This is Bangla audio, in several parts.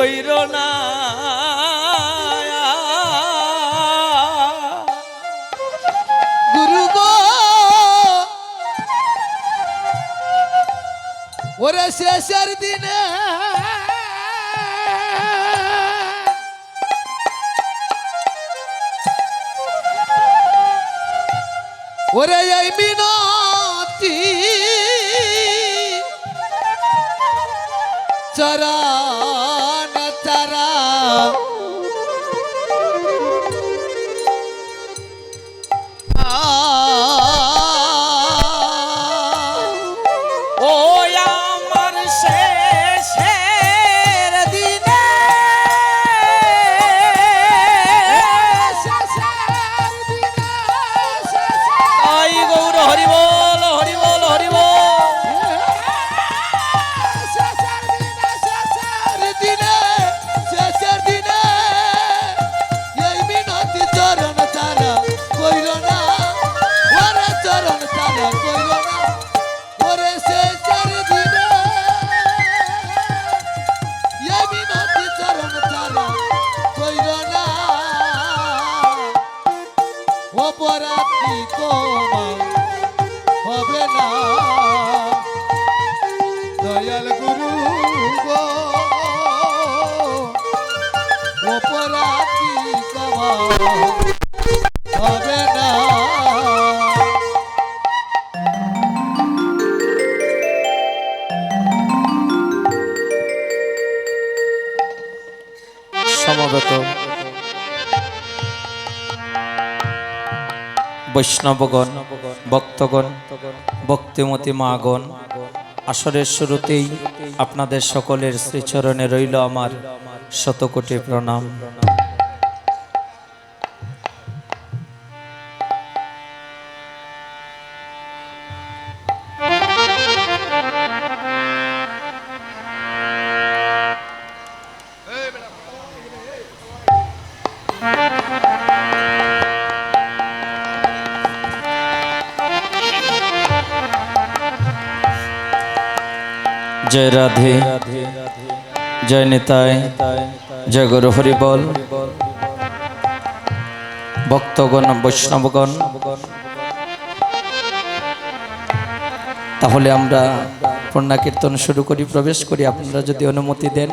কইর না গুরু গো ওরে শেষের দিনে ওরে এই মিনতি চরণ তারা ও আমার শেষের দিনে তাই গৌর হরি বল হরি বল হরি বল শেষের দিনে এই মিনতি চরণ তারা কইর না ওরে চরণ তারা কইর না ওরে শেষের দিনে এই মিনতি চরণ তারা কইর না অপরাধী তোমার হবে না দয়াল গুরু গো অপরাধী তোমার হবে না সমবেত বৈষ্ণবগণ ভক্তগণ ভক্তিমতী মাগণ আসরের শুরুতেই আপনাদের সকলের শ্রীচরণে রইল আমার শতকোটি প্রণাম। जय राधे जय निताय जय गुरु हरि बोल भक्तगण वैष्णवगण তাহলে আমরা পূর্ণা কীর্তন শুরু করি প্রবেশ করি আপনারা যদি অনুমতি দেন।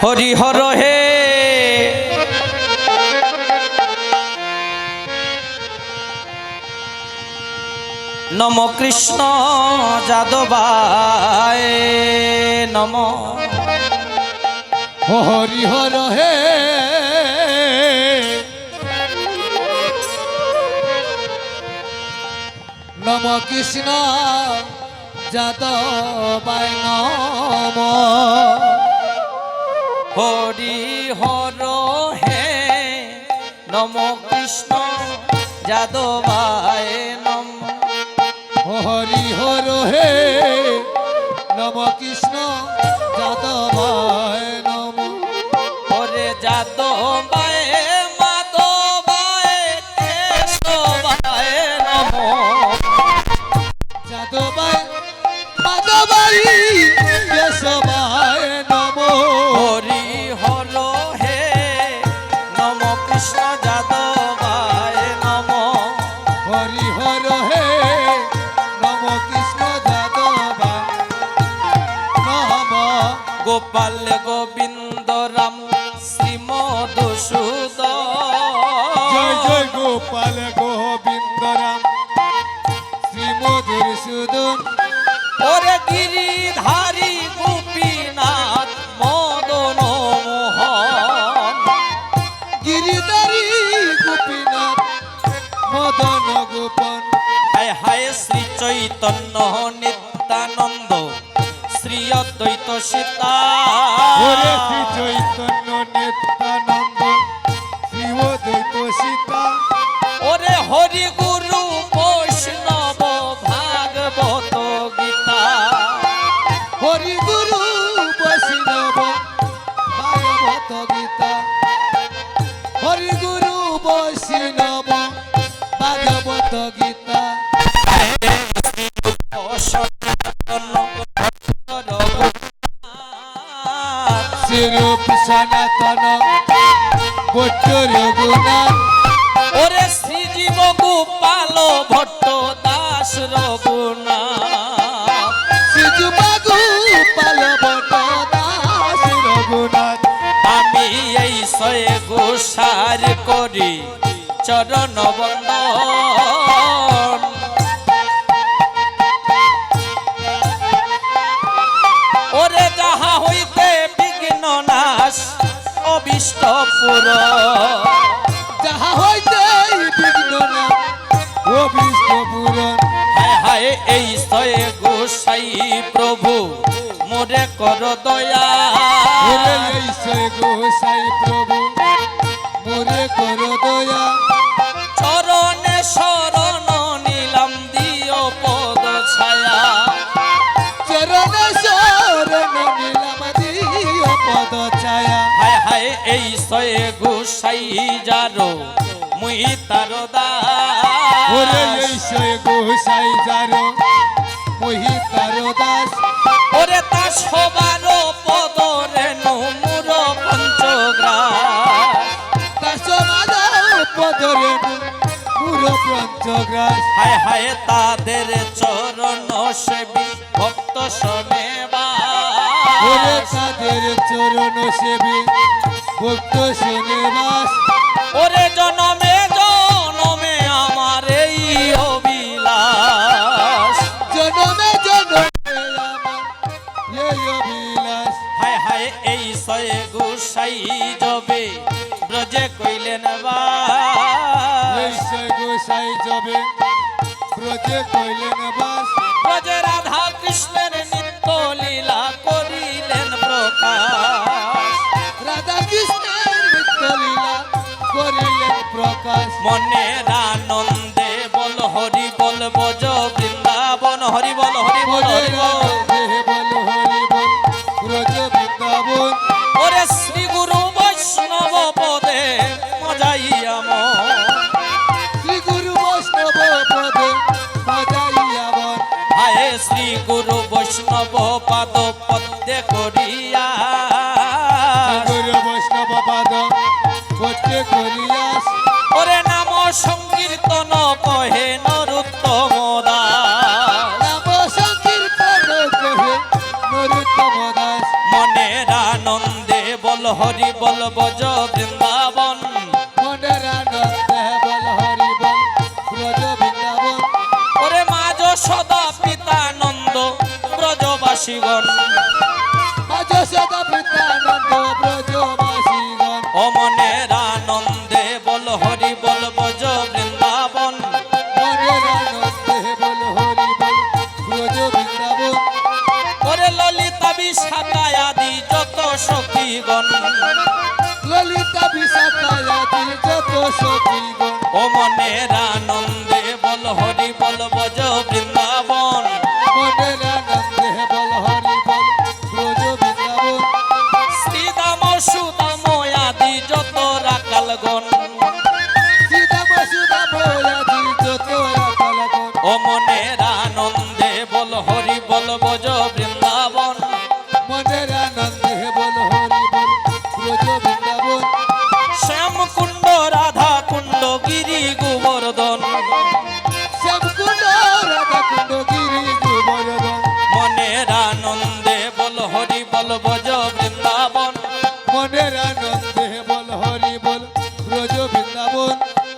হরি হর হে নম কৃষ্ণ যাদবায় নম হরি হর হে নম কৃষ্ণ যাদবায় নম হরি হর হে নম কৃষ্ণ যাদবায় নম হরি হর হে নম কৃষ্ণ যাদবায় নম হরে যাদবায় মাধবায় কেশবায় নম যাদবায় মাধবায় কেশবায় নম হরি হর হে নম কৃষ্ণ যাদবায় নম হরি হর হে নম কৃষ্ণ যাদবায় নম গোপাল গোবিন্দ রাম শ্রীমধুসূদন জয় জয় গোপাল গোবিন্দ রাম শ্রীমধুসূদন ওরে গিরিধারী গোপীনাথ মদন মোহন গিরিধারী গোপীনাথ মদন গোপন হায় হায় শ্রী চৈতন্য নিত্যানন্দ শ্রী অদ্বৈত সীতা ওরে শ্রী চৈতন্য নিত্যানন্দ শ্রী অদ্বৈত সীতা ওরে হরি গুরু বৈষ্ণব ভাগবত গীতা হরি গুরু বৈষ্ণব ভাগবত গীতা হরি গুরু বৈষ্ণব ভাগবত গীতা সনাতন স্বরূপ সনাতন ভট্ট রঘুনাথ ওরে শ্রীজীব গোপাল ভট্ট দাস রঘুনাথ শ্রীযুবাগু পাল ভট্ট দাস রঘুনাথ আমি এই শয়ে গোসার করি চরণ বন্দন ওরে যাহা হইতে বিঘ্ন নাশ অবিষ্ট পুর যাহা হইতে বিঘ্ন না ও বিষ্ণুপুরন হায় হায় এই শয়ে গোসাই প্রভু মোরে কর দয়া ওরে এই সে গোসাই প্রভু মোরে কর দয়া চরণে শরণ নিলাম দিও পদ ছায়া চরণ শরণ নিলাম দিও পদ ছায়া হায় হায় এই শয়ে গোসাই যারো মুই তার ওরে দাস এই সে গোসাই যারো মহি তার দাস ওরে তা সবার পদ রেণু মুর পঞ্চগ্রাস দাসমাদ পদরে পুর পঞ্চগ্রাস হায় হায় তাদের চরণ সেবী ভক্ত ওরে শোনেবাস তাদের চরণ সেবী ভক্ত শোনেবাস ওরে জনমে জনমে আমার এই অবিলাস জনমে জনমে আমার এই অভিলাষ হায় হায় এই শয়ে গোসাই জবে ব্রজে কইলেন এই বাস সে গোসাই যাবে ব্রজে কইলেন বাস ব্রজে রাধা কৃষ্ণের নিত্য লীলা করিলেন প্রকাশ রাধা কৃষ্ণের নিত্য লীলা করিলেন প্রকাশ মনের আনন্দে বল হরি বল বজ বৃন্দাবন হরি বল হরি বল হরি বল দেহে বল হরি বল ব্রজ বৃন্দাবন ওরে শ্রী গুরু বৈষ্ণব পদে মজাইয়া মন শ্রী গুরু বৈষ্ণব পদে মজাইয়া বন হায় শ্রী গুরু বৈষ্ণব পাদ পদ্মে করিয়া গুরু বৈষ্ণব পাদ পদ্মে করিয়াস ওরে নাম সংকীর্তন কহে নরুত্তম দাস নাম সংকীর্তন কহে নরোত্তম দাস মনের আনন্দে বল হরি বল বজ বৃন্দাবন মনের আনন্দে বল হরি বল ব্রজ বৃন্দাবন ওরে মাঝ সদা পিতানন্দ ব্রজবাসীগণ মাঝ সদা পিতানন্দ ব্রজবাসীগণ ও মনের আনন্দে বল হরি বল বজ বৃন্দাবন মনের আনন্দে বল হরি বল ব্রজ বৃন্দাবন ওরে ললিতা বিশাখা আদি যত সখীগণ ললিতা বিশাখায়াদি যত সখীগণ ও মনের আনন্দে বল হরি বল বজ বৃন্দাবন মনের আনন্দে বল হরি বল ব্রজ বৃন্দাবন শ্রীদাম সুদাম আদি যত রাকালগণ সীতাম সুদাম আদি যত রাখালগণ ও মনের আনন্দে বল হরি বল বজ বৃন্দাবন মনের আনন্দে বল হরি বল ব্রজ বৃন্দাবন শ্যাম কুণ্ড রাধা কুণ্ড গিরি গোবর্ধন শ্যামকুণ্ড রাধা কুণ্ড গিরি গোবর্ধন মনের আনন্দে বল হরি বল বজ বৃন্দাবন মনের আনন্দে বল হরি বল ব্রজ বৃন্দাবন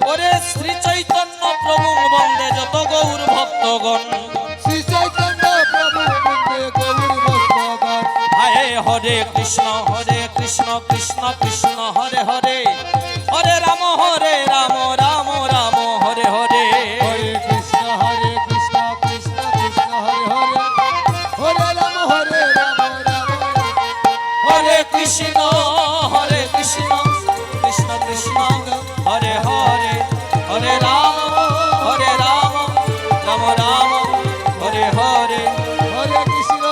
ওরে শ্রী চৈতন্য প্রভু বন্দে যত গৌর ভক্তগণ শ্রী চৈতন্য প্রভু বন্দে গৌর ভক্তগণ হায় হরে কৃষ্ণ কৃষ্ণ কৃষ্ণ হরে হরে হরে রাম রাম রাম হরে হরে হরে কৃষ্ণ কৃষ্ণ কৃষ্ণ হরে হরে হরে রাম রাম রাম হরে কৃষ্ণ কৃষ্ণ কৃষ্ণ হরে হরে হরে রাম রাম রাম হরে হরে হরে কৃষ্ণ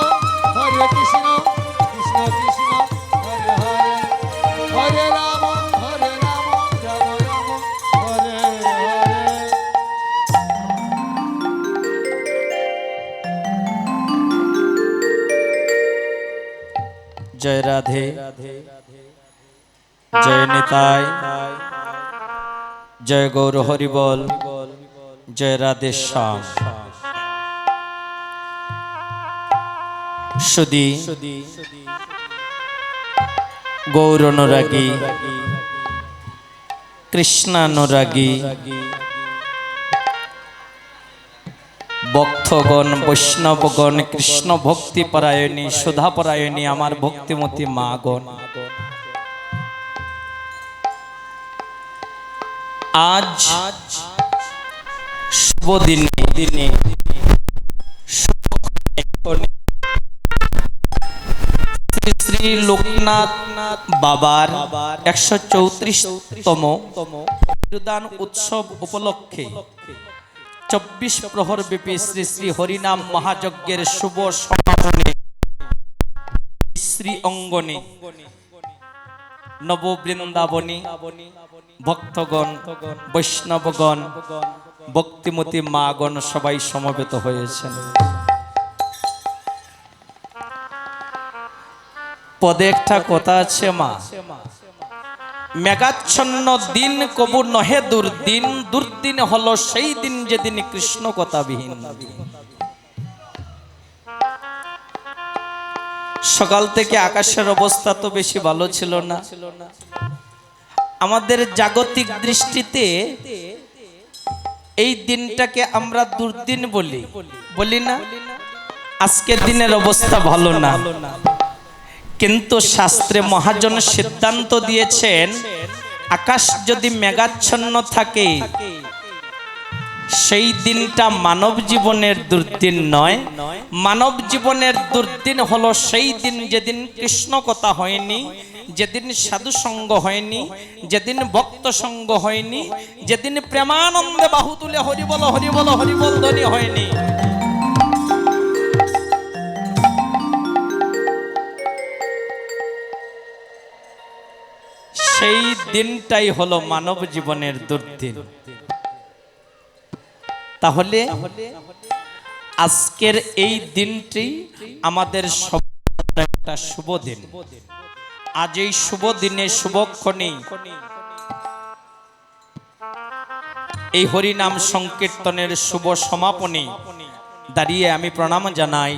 কৃষ্ণ কৃষ্ণ কৃষ্ণ হরে হরে হরে রাম রাম রাম হরে হরে জয় রাধে, জয় নিতাই, জয় গৌর হরি বল, জয় রাধে শ্যাম। সুধী গৌর অনুরাগী, কৃষ্ণানুরাগী ভক্তগণ, বৈষ্ণবগণ, কৃষ্ণ ভক্তি পরায়ণী, সুধা পরায়ণী আমার ভক্তিমতী মা গণ, আজ শুভ দিনে শ্রী শ্রী লোকনাথ বাবার 134তম বিদান উৎসব উপলক্ষে 24 প্রহর ব্যাপী শ্রী শ্রী হরিনাম মহাযজ্ঞের শুভ সমাপনে শ্রী অঙ্গনে নববৃন্দাবনী ভক্তগণ, বৈষ্ণবগণ, ভক্তিমতী মাগণ সবাই সমবেত হয়েছেন। পদে একটা কথা আছে মা, মেঘাচ্ছন্ন দিন কবু নহে দুর্দিন, দুর্দিন হলো সেই দিন যেদিন কৃষ্ণ কথাবিহীন। সকাল থেকে আকাশের অবস্থা তো বেশি ভালো ছিল না। আমাদের জাগতিক দৃষ্টিতে এই দিনটাকে আমরা দুর্দিন বলি না। আজকের দিনের অবস্থা ভালো না, কিন্তু শাস্ত্রে মহাজন সিদ্ধান্ত দিয়েছেন আকাশ যদি মেঘাচ্ছন্ন থাকে সেই দিনটা মানব জীবনের দুর্দিন নয়। মানব জীবনের দুর্দিন হলো সেই দিন যেদিন কৃষ্ণ কথা হয়নি, যেদিন সাধু সঙ্গ হয়নি, যেদিন ভক্ত সঙ্গ হয়নি, যেদিন প্রেমানন্দে বাহু তুলে হরিবল হরিবল হরিবল ধ্বনি হয়নি। সেই দিনটাই হলো মানব জীবনের দুর্দিন। তাহলে আজকের এই দিনটি আমাদের সবার একটা শুভ দিন। আজ এই শুভ দিনে শুভক্ষণে এই হরিনাম সংকীর্তনের শুভ সমাপনী দাঁড়িয়ে আমি প্রণাম জানাই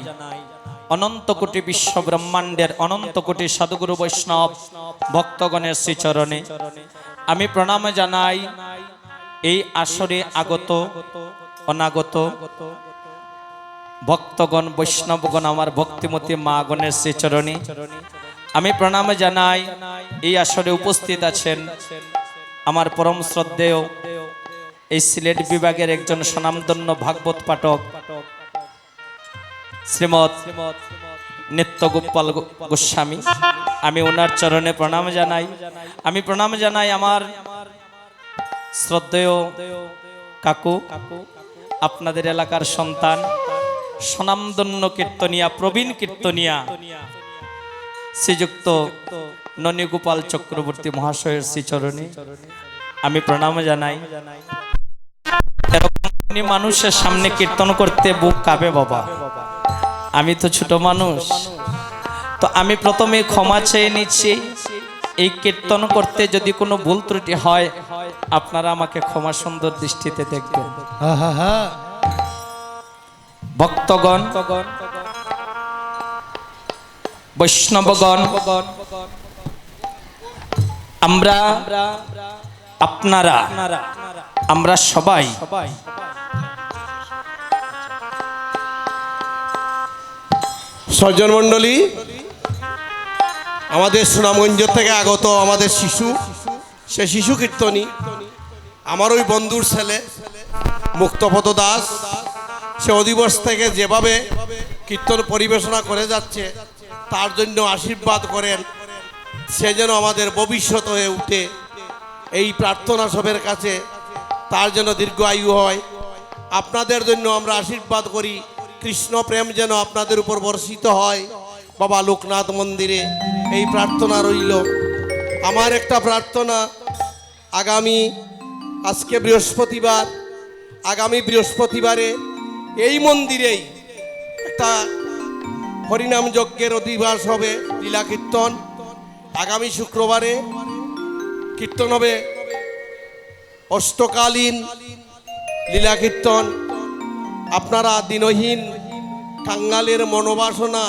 অনন্ত কোটি বিশ্ব ব্রহ্মাণ্ডের অনন্ত কোটি সাধুগুরু বৈষ্ণব ভক্তগণের শ্রীচরণে। আমি প্রণাম জানাই এই আসরে আগত অনাগত ভক্তগণ, বৈষ্ণবগণ, আমার ভক্তিমতী মা গণের শ্রীচরণে। আমি প্রণাম জানাই এই আসরে উপস্থিত আছেন আমার পরম শ্রদ্ধেয় এই সিলেট বিভাগের একজন স্বনামধন্য ভাগবত পাঠক শ্রীমৎ নিত্যগোপাল গোস্বামী। আমি ওনার চরণে প্রণাম জানাই। আমি প্রণাম জানাই আমার শ্রদ্ধেয় কাকু, আপনাদের এলাকার সন্তান, স্বনামধন্য কীর্তনিয়া, প্রবীণ কীর্তনিয়া শ্রীযুক্ত ননীগোপাল চক্রবর্তী মহাশয়ের শ্রীচরণে আমি প্রণাম জানাই। এরকম মানুষের সামনে কীর্তন করতে বুক কাঁপে বাবা, আমি তো ছোট মানুষ। তো আমি প্রথমে ক্ষমা চেয়ে নিচ্ছি, এই কীর্তন করতে যদি কোনো ভুল ত্রুটি হয় আপনারা আমাকে ক্ষমা সুন্দর দৃষ্টিতে দেখবেন। ভক্তগণ, বৈষ্ণবগণ, আমরা, আপনারা, আমরা সবাই সজ্জন মণ্ডলী, আমাদের সুনামগঞ্জ থেকে আগত আমাদের শিশু, সে শিশু কীর্তনী আমার ওই বন্ধুর ছেলে মুক্তপদ দাস, সে অধিবর্ষ থেকে যেভাবে কীর্তন পরিবেশনা করে যাচ্ছে তার জন্য আশীর্বাদ করেন, সে যেন আমাদের ভবিষ্যৎ হয়ে উঠে। এই প্রার্থনা সবের কাছে তার যেন দীর্ঘ আয়ু হয়। আপনাদের জন্য আমরা আশীর্বাদ করি, কৃষ্ণ প্রেম যেন আপনাদের উপর বর্ষিত হয় বাবা লোকনাথ মন্দিরে। এই প্রার্থনা রইল। আমার একটা প্রার্থনা, আজকে বৃহস্পতিবার, আগামী বৃহস্পতিবারে এই মন্দিরেই একটা হরিনাম যজ্ঞের অধিবাস হবে লীলা কীর্তন। আগামী শুক্রবারে কীর্তন হবে অষ্টকালীন লীলা কীর্তন। আপনারা দিনহীন কাঙ্গালের মনোবাসনা